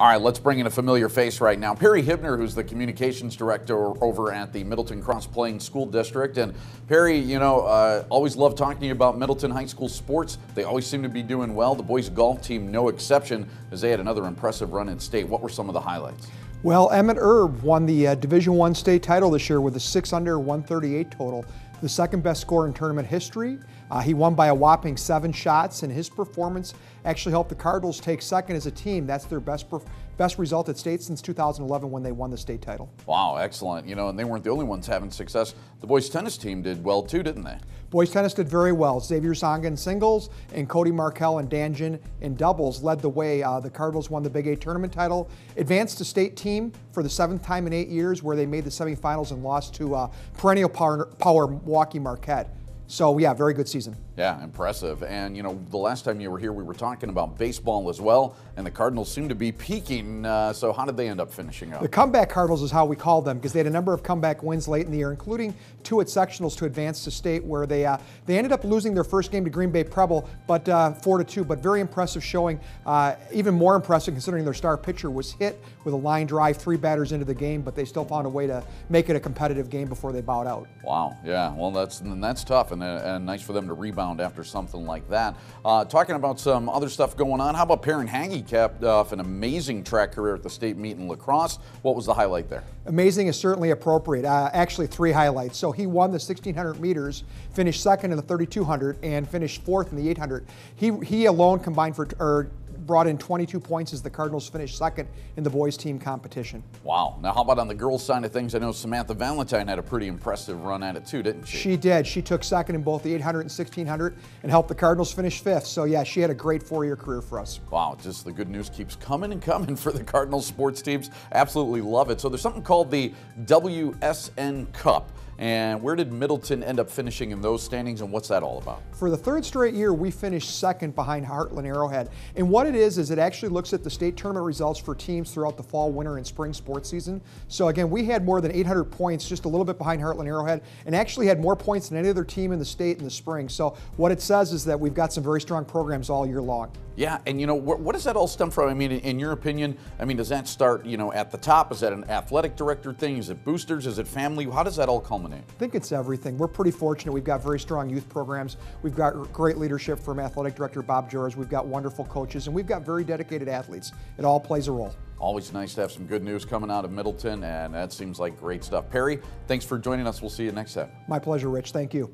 All right, let's bring in a familiar face right now. Perrin Hagge, who's the communications director over at the Middleton-Cross Plain School District. And Perry, you know, always love talking to you about Middleton High School sports. They always seem to be doing well. The boys golf team, no exception, as they had another impressive run in state. What were some of the highlights? Well, Emmett Erb won the Division I state title this year with a 6 under 138 total, the second best score in tournament history. He won by a whopping 7 shots, and his performance actually helped the Cardinals take second as a team. That's their best result at state since 2011 when they won the state title. Wow, excellent. You know, and they weren't the only ones having success. The boys tennis team did well too, didn't they? Boys tennis did very well. Xavier Zonga in singles and Cody Markell and Danjin in doubles led the way. The Cardinals won the Big 8 tournament title, advanced to state team for the 7th time in 8 years, where they made the semifinals and lost to perennial power Milwaukee Marquette. So yeah, very good season. Yeah, impressive. And you know, the last time you were here, we were talking about baseball as well, and the Cardinals seem to be peaking. So how did they end up finishing up? The comeback Cardinals is how we call them, because they had a number of comeback wins late in the year, including 2 at sectionals to advance to state, where they ended up losing their first game to Green Bay Preble, but 4-2. But very impressive showing. Even more impressive considering their star pitcher was hit with a line drive 3 batters into the game, but they still found a way to make it a competitive game before they bowed out. Wow. Yeah. Well, that's tough, and nice for them to rebound after something like that. Talking about some other stuff going on, how about Perrin Hagge capped off an amazing track career at the state meet in La Crosse? What was the highlight there? Amazing is certainly appropriate. Actually, 3 highlights. So he won the 1600 meters, finished second in the 3200, and finished 4th in the 800. He alone combined brought in 22 points as the Cardinals finished second in the boys team competition. Wow. Now how about on the girls side of things? I know Samantha Valentine had a pretty impressive run at it too, didn't she? She did. She took second in both the 800 and 1600 and helped the Cardinals finish 5th. So yeah, she had a great 4-year career for us. Wow, just the good news keeps coming and coming for the Cardinals sports teams. Absolutely love it. So there's something called the WSN Cup. And where did Middleton end up finishing in those standings, and what's that all about? For the 3rd straight year, we finished second behind Heartland Arrowhead. And what it is it actually looks at the state tournament results for teams throughout the fall, winter, and spring sports season. So again, we had more than 800 points, just a little bit behind Heartland Arrowhead, and actually had more points than any other team in the state in the spring. So what it says is that we've got some very strong programs all year long. Yeah, and you know, what does that all stem from? I mean, in your opinion, does that start, you know, at the top? Is that an athletic director thing? Is it boosters? Is it family? How does that all culminate? I think it's everything. We're pretty fortunate. We've got very strong youth programs. We've got great leadership from athletic director Bob Joras. We've got wonderful coaches, and we've got very dedicated athletes. It all plays a role. Always nice to have some good news coming out of Middleton, and that seems like great stuff. Perry, thanks for joining us. We'll see you next time. My pleasure, Rich. Thank you.